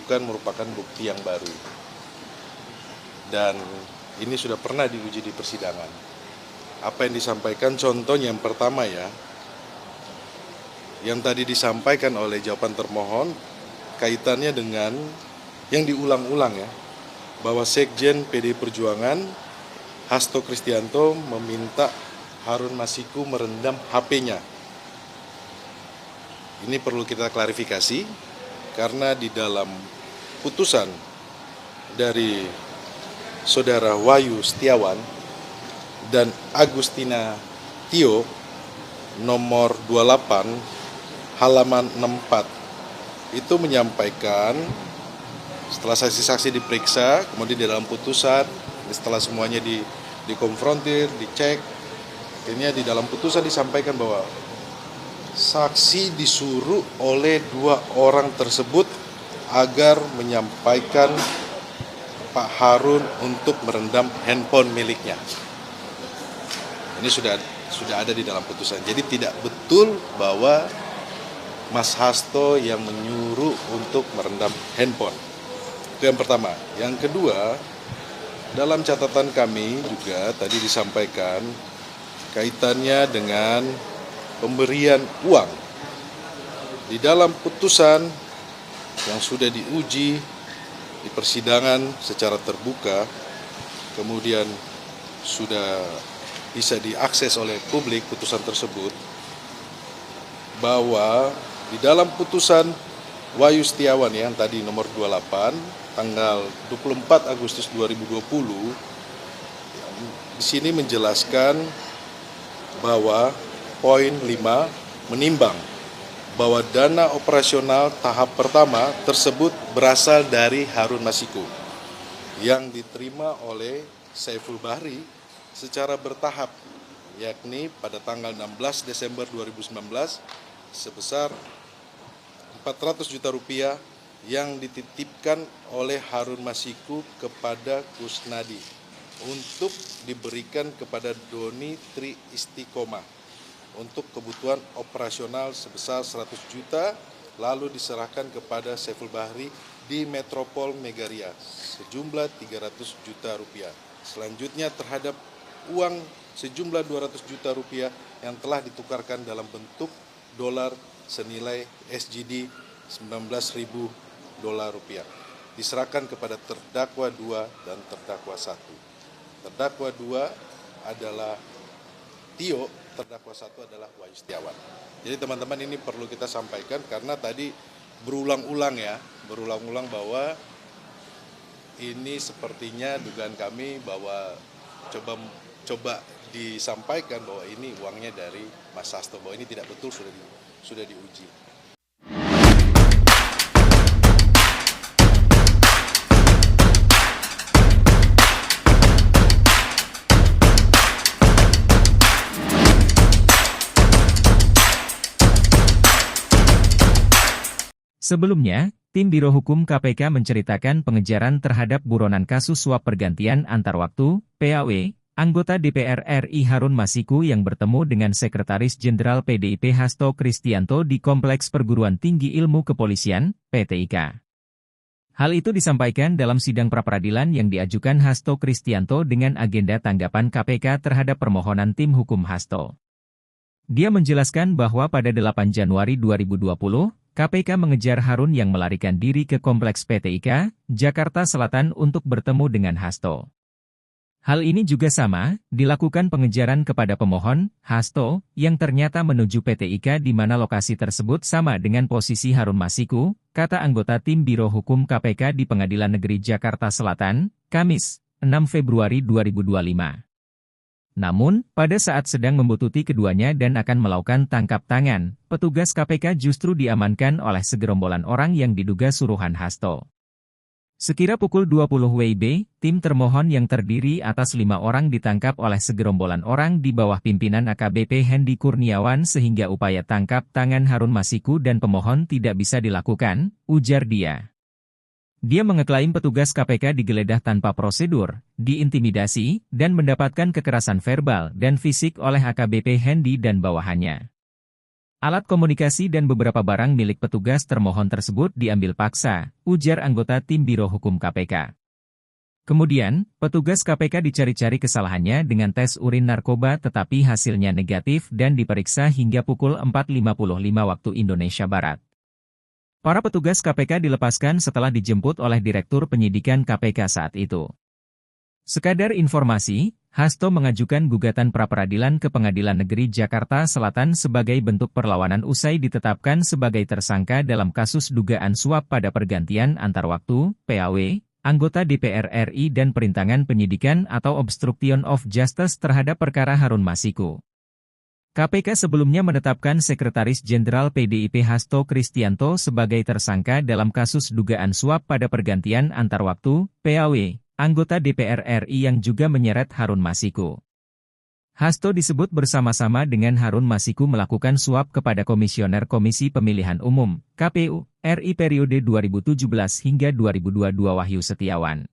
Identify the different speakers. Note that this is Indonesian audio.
Speaker 1: bukan merupakan bukti yang baru. Dan ini sudah pernah diuji di persidangan. Apa yang disampaikan contohnya yang pertama ya, yang tadi disampaikan oleh jawaban termohon kaitannya dengan yang diulang-ulang ya, bahwa Sekjen PDI Perjuangan Hasto Kristianto meminta Harun Masiku merendam HP-nya. Ini perlu kita klarifikasi karena di dalam putusan dari Saudara Wahyu Setiawan dan Agustina Tio nomor 28 halaman 64 itu menyampaikan setelah saksi-saksi diperiksa, kemudian di dalam putusan setelah semuanya dikonfrontir, dicek, akhirnya di dalam putusan disampaikan bahwa saksi disuruh oleh dua orang tersebut agar menyampaikan Pak Harun untuk merendam handphone miliknya. Ini sudah ada di dalam putusan. Jadi tidak betul bahwa Mas Hasto yang menyuruh untuk merendam handphone. Itu yang pertama. Yang kedua, dalam catatan kami juga tadi disampaikan kaitannya dengan pemberian uang. Di dalam putusan yang sudah diuji di persidangan secara terbuka, kemudian sudah bisa diakses oleh publik putusan tersebut, bahwa di dalam putusan Wahyu Setiawan yang tadi nomor 28 tanggal 24 Agustus 2020 di sini menjelaskan bahwa poin 5 menimbang bahwa dana operasional tahap pertama tersebut berasal dari Harun Masiku yang diterima oleh Saiful Bahri secara bertahap, yakni pada tanggal 16 Desember 2019 sebesar 400 juta rupiah yang dititipkan oleh Harun Masiku kepada Kusnadi untuk diberikan kepada Doni Tri Istiqomah untuk kebutuhan operasional sebesar 100 juta lalu diserahkan kepada Saiful Bahri di Metropol Megaria sejumlah 300 juta rupiah. Selanjutnya terhadap uang sejumlah 200 juta rupiah yang telah ditukarkan dalam bentuk dolar senilai SGD 19.000 dolar rupiah diserahkan kepada terdakwa 2 dan terdakwa 1. Terdakwa 2 adalah Tio, terdakwa 1 adalah Wahyu Setiawan. Jadi teman-teman ini perlu kita sampaikan karena tadi berulang-ulang bahwa ini sepertinya dugaan kami bahwa coba disampaikan bahwa ini uangnya dari Mas Hasto, bahwa ini tidak betul, sudah diuji.
Speaker 2: Sebelumnya, tim Biro Hukum KPK menceritakan pengejaran terhadap buronan kasus suap pergantian antar waktu, PAW, anggota DPR RI Harun Masiku yang bertemu dengan Sekretaris Jenderal PDIP Hasto Kristianto di Kompleks Perguruan Tinggi Ilmu Kepolisian, PTIK. Hal itu disampaikan dalam sidang pra-peradilan yang diajukan Hasto Kristianto dengan agenda tanggapan KPK terhadap permohonan tim hukum Hasto. Dia menjelaskan bahwa pada 8 Januari 2020, KPK mengejar Harun yang melarikan diri ke Kompleks PTIK, Jakarta Selatan untuk bertemu dengan Hasto. Hal ini juga sama, dilakukan pengejaran kepada pemohon, Hasto, yang ternyata menuju PTIK di mana lokasi tersebut sama dengan posisi Harun Masiku, kata anggota tim Biro Hukum KPK di Pengadilan Negeri Jakarta Selatan, Kamis, 6 Februari 2025. Namun, pada saat sedang membuntuti keduanya dan akan melakukan tangkap tangan, petugas KPK justru diamankan oleh segerombolan orang yang diduga suruhan Hasto. Sekira pukul 20 WIB, tim termohon yang terdiri atas 5 orang ditangkap oleh segerombolan orang di bawah pimpinan AKBP Hendy Kurniawan sehingga upaya tangkap tangan Harun Masiku dan pemohon tidak bisa dilakukan, ujar dia. Dia mengeklaim petugas KPK digeledah tanpa prosedur, diintimidasi, dan mendapatkan kekerasan verbal dan fisik oleh AKBP Hendy dan bawahannya. Alat komunikasi dan beberapa barang milik petugas termohon tersebut diambil paksa, ujar anggota Tim Biro Hukum KPK. Kemudian, petugas KPK dicari-cari kesalahannya dengan tes urin narkoba tetapi hasilnya negatif dan diperiksa hingga pukul 4.55 waktu Indonesia Barat. Para petugas KPK dilepaskan setelah dijemput oleh Direktur Penyidikan KPK saat itu. Sekadar informasi, Hasto mengajukan gugatan pra-peradilan ke Pengadilan Negeri Jakarta Selatan sebagai bentuk perlawanan usai ditetapkan sebagai tersangka dalam kasus dugaan suap pada pergantian antar waktu, PAW, anggota DPR RI dan perintangan penyidikan atau obstruction of justice terhadap perkara Harun Masiku. KPK sebelumnya menetapkan Sekretaris Jenderal PDIP Hasto Kristianto sebagai tersangka dalam kasus dugaan suap pada pergantian antar waktu, PAW, anggota DPR RI yang juga menyeret Harun Masiku. Hasto disebut bersama-sama dengan Harun Masiku melakukan suap kepada Komisioner Komisi Pemilihan Umum, KPU, RI periode 2017 hingga 2022 Wahyu Setiawan.